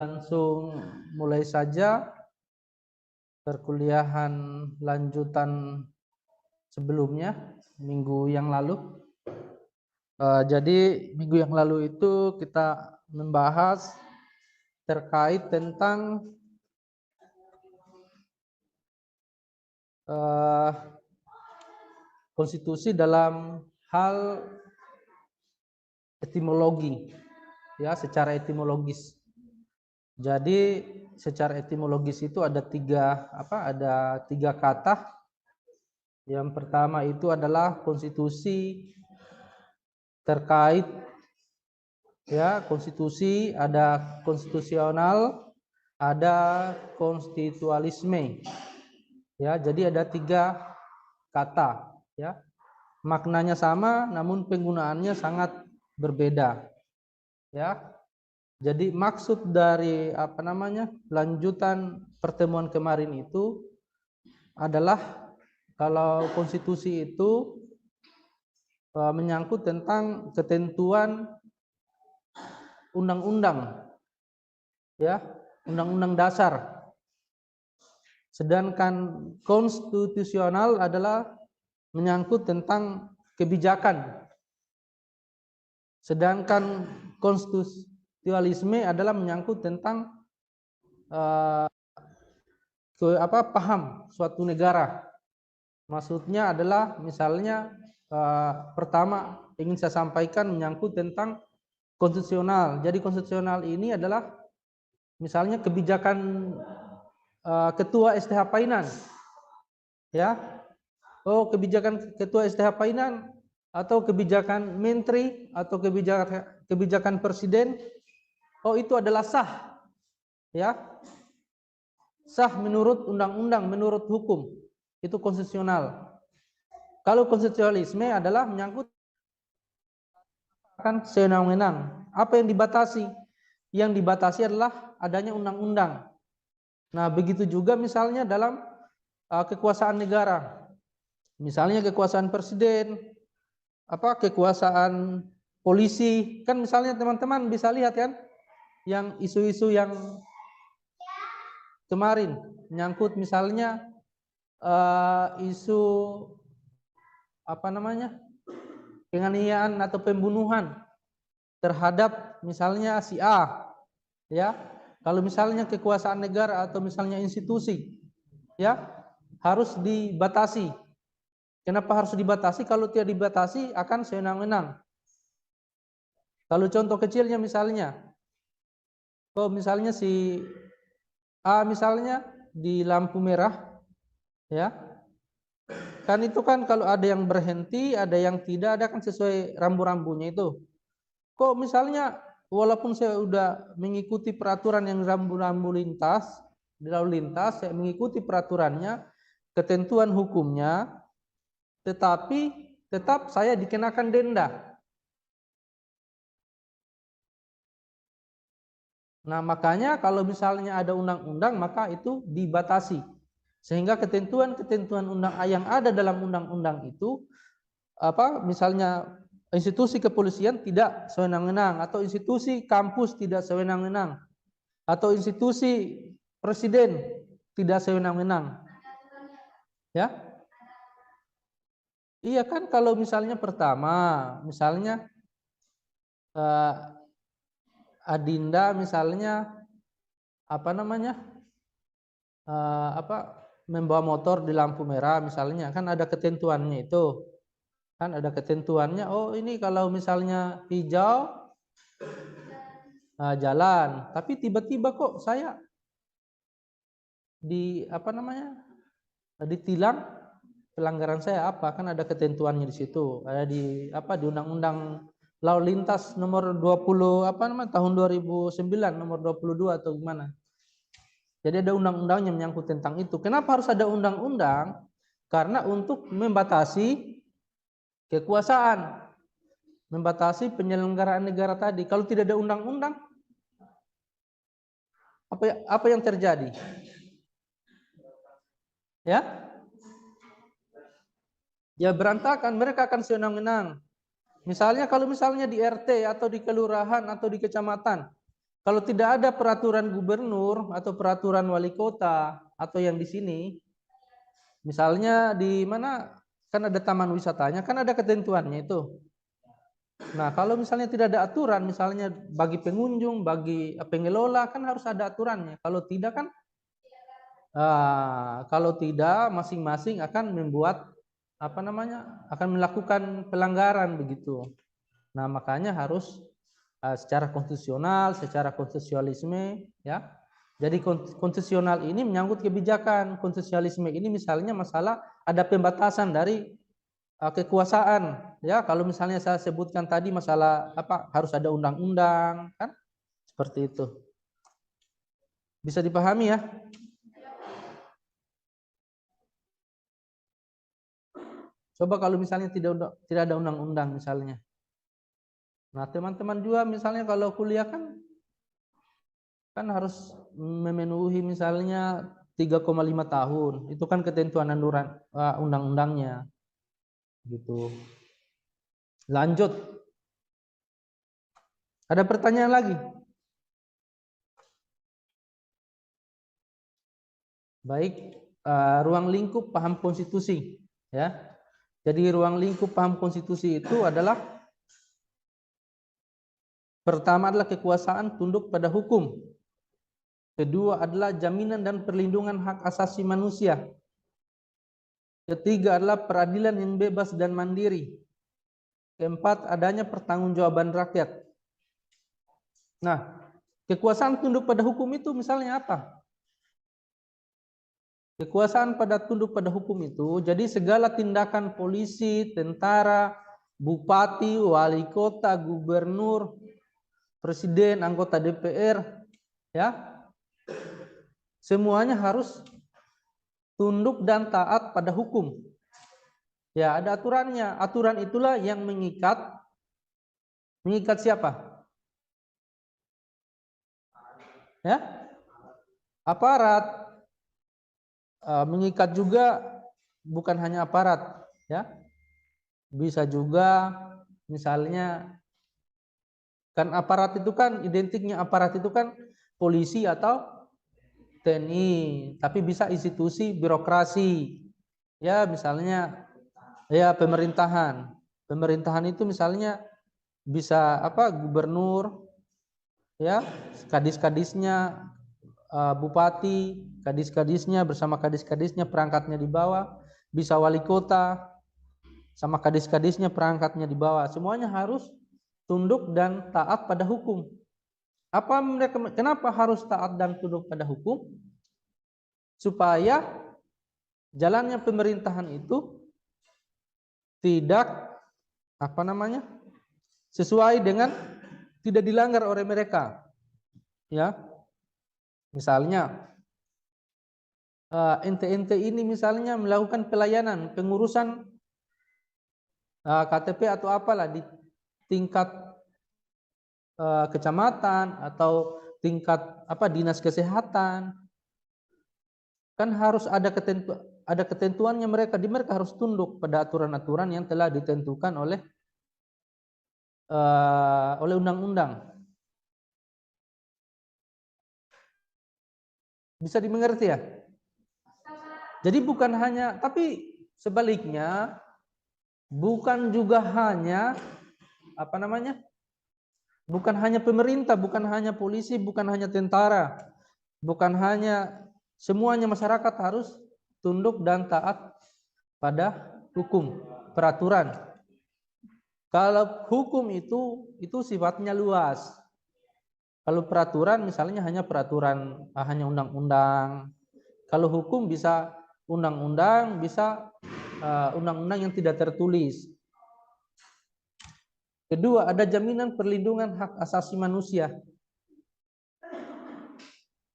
Langsung mulai saja perkuliahan lanjutan sebelumnya minggu yang lalu. Jadi minggu yang lalu itu kita membahas terkait tentang konstitusi dalam hal etimologi, ya, secara etimologis. Jadi secara etimologis itu ada tiga kata. Yang pertama itu adalah konstitusi terkait, ya, konstitusi, ada konstitusional, ada konstitualisme. Ya, jadi ada tiga kata, ya. Maknanya sama namun penggunaannya sangat berbeda. Ya. Jadi maksud dari lanjutan pertemuan kemarin itu adalah kalau konstitusi itu menyangkut tentang ketentuan undang-undang, ya, undang-undang dasar. Sedangkan konstitusional adalah menyangkut tentang kebijakan. Sedangkan konstitusionalisme adalah menyangkut tentang paham suatu negara. Maksudnya adalah misalnya pertama ingin saya sampaikan menyangkut tentang konstitusional. Jadi konstitusional ini adalah misalnya kebijakan ketua STH Painan, ya. Oh, kebijakan ketua STH Painan atau kebijakan menteri atau kebijakan presiden, oh itu adalah sah, ya, sah menurut undang-undang, menurut hukum, itu konstitusional. Kalau konstitusionalisme adalah menyangkut akan sewenang-wenang. Apa yang dibatasi? Yang dibatasi adalah adanya undang-undang. Nah, begitu juga misalnya dalam kekuasaan negara. Misalnya kekuasaan presiden, kekuasaan polisi, kan misalnya teman-teman bisa lihat kan, yang isu-isu yang kemarin menyangkut misalnya isu penganiayaan atau pembunuhan terhadap misalnya si A, ya. Kalau misalnya kekuasaan negara atau misalnya institusi, ya, harus dibatasi. Kenapa harus dibatasi? Kalau tidak dibatasi akan sewenang-wenang. Kalau contoh kecilnya misalnya, kalau misalnya si A misalnya di lampu merah, ya, kan itu kan kalau ada yang berhenti, ada yang tidak, ada kan sesuai rambu-rambunya itu. Kok misalnya walaupun saya udah mengikuti peraturan yang rambu-rambu lintas, di lalu lintas, saya mengikuti peraturannya, ketentuan hukumnya, tetapi tetap saya dikenakan denda. Nah, makanya kalau misalnya ada undang-undang maka itu dibatasi. Sehingga ketentuan-ketentuan yang ada dalam undang-undang itu misalnya institusi kepolisian tidak sewenang-wenang, atau institusi kampus tidak sewenang-wenang, atau institusi presiden tidak sewenang-wenang. Ya. Iya kan, kalau misalnya pertama, misalnya Adinda misalnya membawa motor di lampu merah misalnya, kan ada ketentuannya itu. Kan ada ketentuannya, oh ini kalau misalnya hijau jalan, tapi tiba-tiba kok saya ditilang, pelanggaran saya apa? Kan ada ketentuannya di situ. Ada di Undang-Undang Lalu Lintas nomor 20 tahun 2009 nomor 22 atau gimana? Jadi ada undang-undang yang menyangkut tentang itu. Kenapa harus ada undang-undang? Karena untuk membatasi kekuasaan, membatasi penyelenggaraan negara tadi. Kalau tidak ada undang-undang, apa yang terjadi? Ya? Ya berantakan, mereka akan sewenang-wenang. Misalnya kalau misalnya di RT atau di kelurahan atau di kecamatan, Kalau tidak ada peraturan gubernur atau peraturan wali kota atau yang di sini, misalnya di mana kan ada taman wisatanya, kan ada ketentuannya itu. Nah, kalau misalnya tidak ada aturan, misalnya bagi pengunjung, bagi pengelola, kan harus ada aturannya. Kalau tidak kan, kalau tidak masing-masing akan membuat apa namanya, akan melakukan pelanggaran begitu. Nah, makanya harus secara konstitusional, secara konstitusionalisme, ya. Jadi konstitusional ini menyangkut kebijakan, konstitusionalisme ini misalnya masalah ada pembatasan dari kekuasaan, ya. Kalau misalnya saya sebutkan tadi masalah apa harus ada undang-undang, kan seperti itu. Bisa dipahami ya? Coba kalau misalnya tidak ada undang-undang misalnya. Nah, teman-teman juga misalnya kalau kuliah kan harus memenuhi misalnya 3,5 tahun. Itu kan ketentuan undang-undangnya. Gitu. Lanjut. Ada pertanyaan lagi? Baik, ruang lingkup paham konstitusi, ya. Jadi ruang lingkup paham konstitusi itu adalah pertama adalah kekuasaan tunduk pada hukum. Kedua adalah jaminan dan perlindungan hak asasi manusia. Ketiga adalah peradilan yang bebas dan mandiri. Keempat, adanya pertanggungjawaban rakyat. Nah, kekuasaan tunduk pada hukum itu misalnya apa? Kekuasaan tunduk pada hukum itu, jadi segala tindakan polisi, tentara, bupati, wali kota, gubernur, presiden, anggota DPR, ya, semuanya harus tunduk dan taat pada hukum. Ya, ada aturannya. Aturan itulah yang mengikat siapa? Ya, aparat. Mengikat juga bukan hanya aparat, ya. Bisa juga misalnya kan aparat itu kan identiknya aparat itu kan polisi atau TNI, tapi bisa institusi birokrasi. Ya, misalnya ya pemerintahan. Pemerintahan itu misalnya bisa apa gubernur, ya, kadis-kadisnya, bupati, kadis-kadisnya bersama kadis-kadisnya perangkatnya di bawah, bisa wali kota sama kadis-kadisnya perangkatnya di bawah. Semuanya harus tunduk dan taat pada hukum. Apa mereka kenapa harus taat dan tunduk pada hukum? Supaya jalannya pemerintahan itu tidak apa namanya? Sesuai dengan tidak dilanggar oleh mereka. Ya. Misalnya ente-ente ini misalnya melakukan pelayanan pengurusan KTP atau apalah di tingkat kecamatan atau tingkat apa dinas kesehatan, kan harus ada ketentuannya, mereka harus tunduk pada aturan-aturan yang telah ditentukan oleh undang-undang. Bisa dimengerti ya? Jadi bukan hanya, tapi sebaliknya bukan juga hanya apa namanya? Bukan hanya pemerintah, bukan hanya polisi, bukan hanya tentara, bukan hanya semuanya masyarakat harus tunduk dan taat pada hukum, peraturan. Kalau hukum itu sifatnya luas. Kalau peraturan misalnya hanya peraturan, hanya undang-undang. Kalau hukum bisa undang-undang, bisa undang-undang yang tidak tertulis. Kedua, ada jaminan perlindungan hak asasi manusia.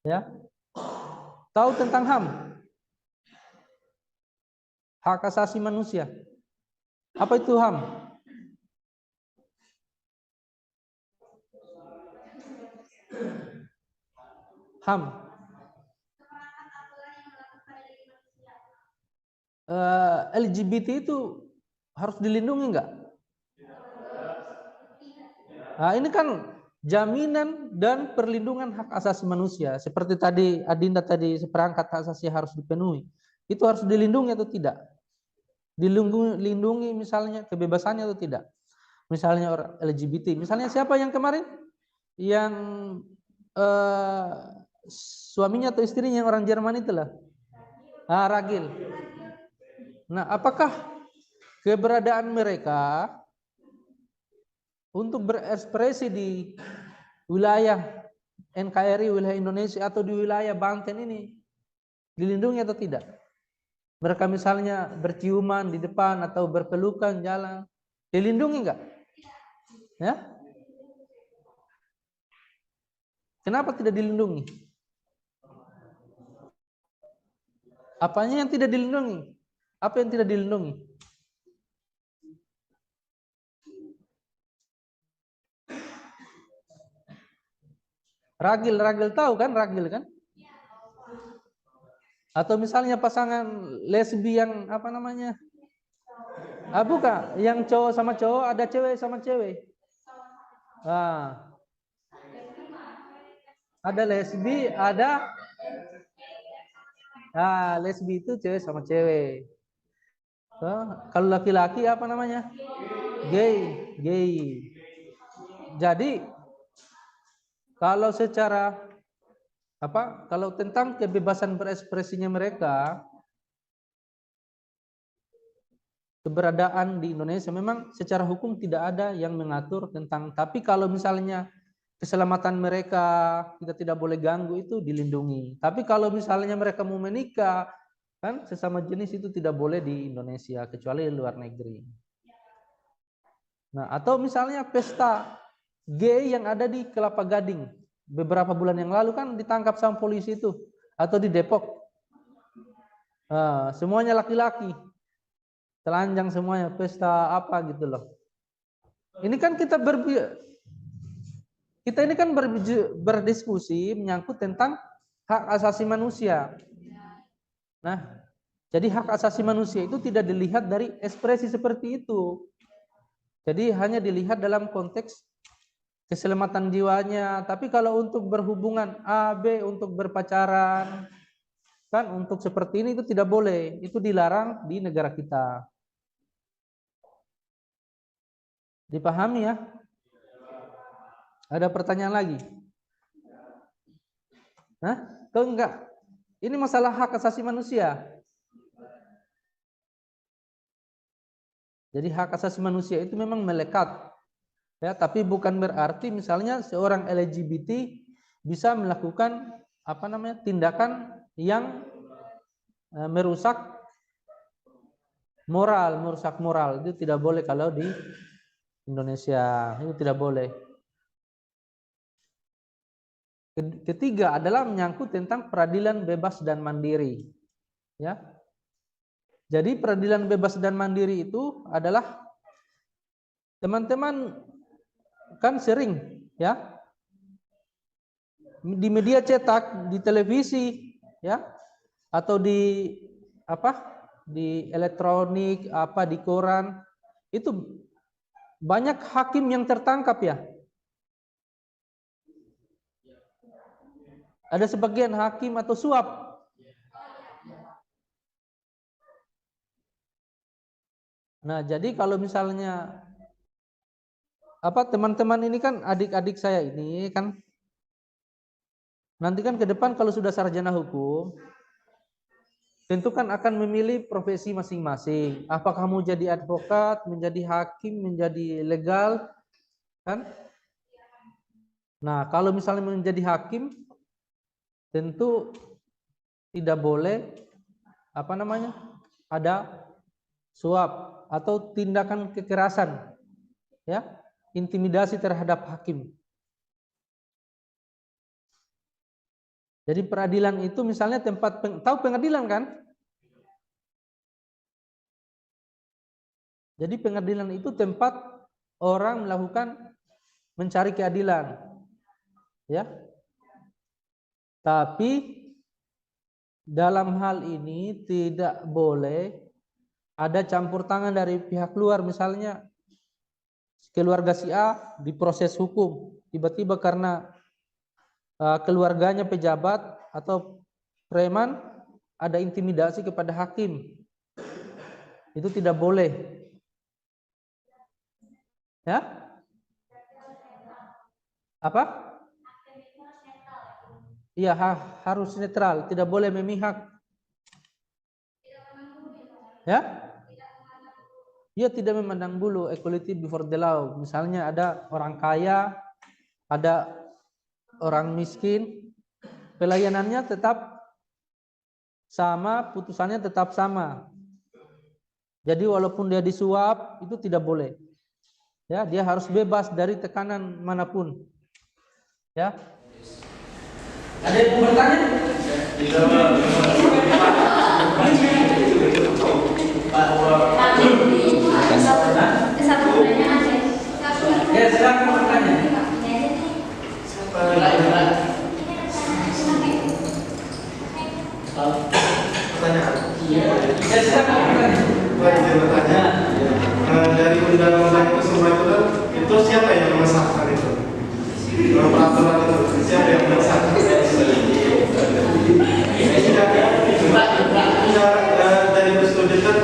Ya. Tahu tentang HAM? Hak asasi manusia. Apa itu HAM? HAM. LGBT itu harus dilindungi enggak? Nah, ini kan jaminan dan perlindungan hak asasi manusia. Seperti tadi Adinda tadi, seperangkat hak asasi harus dipenuhi. Itu harus dilindungi atau tidak? Dilindungi misalnya kebebasannya atau tidak? Misalnya orang LGBT. Misalnya siapa yang kemarin? Yang suaminya atau istrinya orang Jerman itulah. Ragil. Nah, apakah keberadaan mereka untuk berekspresi di wilayah NKRI, wilayah Indonesia atau di wilayah Banten ini dilindungi atau tidak? Mereka misalnya berciuman di depan atau berpelukan jalan, dilindungi enggak? Ya? Kenapa tidak dilindungi? Apanya yang tidak dilindungi? Apa yang tidak dilindungi? Ragil tahu kan ragil kan? Atau misalnya pasangan lesbi yang apa namanya? Bukan, yang cowok sama cowok, ada cewek sama cewek. Ada lesbi, ada lesbi itu cewek sama cewek. Kalau laki-laki apa namanya? Gay. Jadi kalau secara kalau tentang kebebasan berekspresinya mereka, keberadaan di Indonesia memang secara hukum tidak ada yang mengatur tentang, tapi kalau misalnya keselamatan mereka kita tidak boleh ganggu, itu dilindungi. Tapi kalau misalnya mereka mau menikah kan sesama jenis, itu tidak boleh di Indonesia kecuali di luar negeri. Nah, atau misalnya pesta gay yang ada di Kelapa Gading beberapa bulan yang lalu kan ditangkap sama polisi itu, atau di Depok. Semuanya laki-laki, telanjang semuanya, pesta apa gitu loh. Ini kan kita ini kan berdiskusi menyangkut tentang hak asasi manusia. Nah, jadi hak asasi manusia itu tidak dilihat dari ekspresi seperti itu. Jadi hanya dilihat dalam konteks keselamatan jiwanya. Tapi kalau untuk berhubungan A, B, untuk berpacaran, kan untuk seperti ini itu tidak boleh. Itu dilarang di negara kita. Dipahami ya? Ada pertanyaan lagi? Atau enggak? Ini masalah hak asasi manusia. Jadi hak asasi manusia itu memang melekat. Ya, tapi bukan berarti misalnya seorang LGBT bisa melakukan tindakan yang merusak moral, itu tidak boleh kalau di Indonesia, itu tidak boleh. Ketiga adalah menyangkut tentang peradilan bebas dan mandiri. Ya. Jadi peradilan bebas dan mandiri itu adalah teman-teman kan sering ya di media cetak, di televisi ya, atau di di elektronik, di koran, itu banyak hakim yang tertangkap ya. Ada sebagian hakim atau suap. Nah, jadi kalau misalnya teman-teman ini kan adik-adik saya ini kan nanti kan ke depan kalau sudah sarjana hukum tentu kan akan memilih profesi masing-masing. Apakah mau jadi advokat, menjadi hakim, menjadi legal kan? Nah, kalau misalnya menjadi hakim tentu tidak boleh ada suap atau tindakan kekerasan ya, intimidasi terhadap hakim. Jadi peradilan itu misalnya tempat tahu pengadilan kan? Jadi pengadilan itu tempat orang melakukan mencari keadilan. Ya. Tapi dalam hal ini tidak boleh ada campur tangan dari pihak luar, misalnya keluarga si A diproses hukum tiba-tiba karena keluarganya pejabat atau preman ada intimidasi kepada hakim. Itu tidak boleh. Ya? Apa? Iya, harus netral, tidak boleh memihak. Ya? Dia tidak memandang bulu, equality before the law. Misalnya ada orang kaya, ada orang miskin, pelayanannya tetap sama, putusannya tetap sama. Jadi walaupun dia disuap, itu tidak boleh. Ya, dia harus bebas dari tekanan manapun. Ya. Ada yang mau bertanya? Satu pertanyaan ya. Ya, silakan bertanya. Pertanyaan. Ya, silakan bertanya. Bertanya. Dari undang-undang itu semua itu siapa yang mengesahkan itu? Peraturan itu siapa yang mengesahkan? Dari studi kan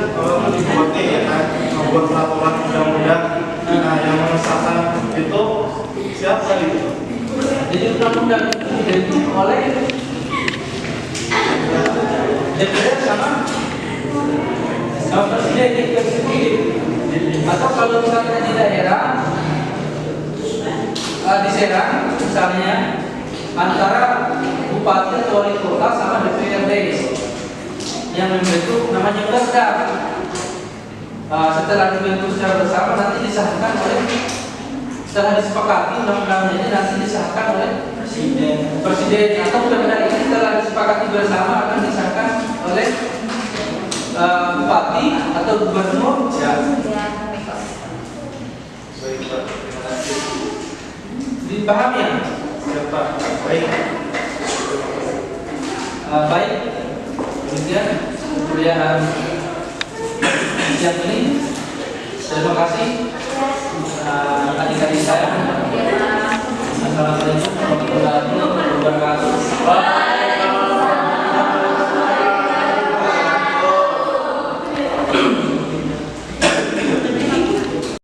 dibuatnya ya kan, membuat peraturan undang-undang. Nah, yang mengesahkan itu siapa itu? Jadi undang-undang itu dibentuk oleh DPR sama presiden itu sendiri. Atau kalau misalnya di daerah, di Serang misalnya antara bupati atau wali kota sama DPRD yang membentuk namanya perda. Setelah dibentuk secara bersama nanti disahkan oleh, setelah disepakati undang-undang ini nanti disahkan oleh presiden atau perda ini setelah disepakati bersama akan disahkan oleh bupati atau gubernur. Ya. Dipahami ya? Baik. Baik. Demikian kuliah siang ini. Terima kasih adik-adik saya. Assalamualaikum warahmatullahi wabarakatuh.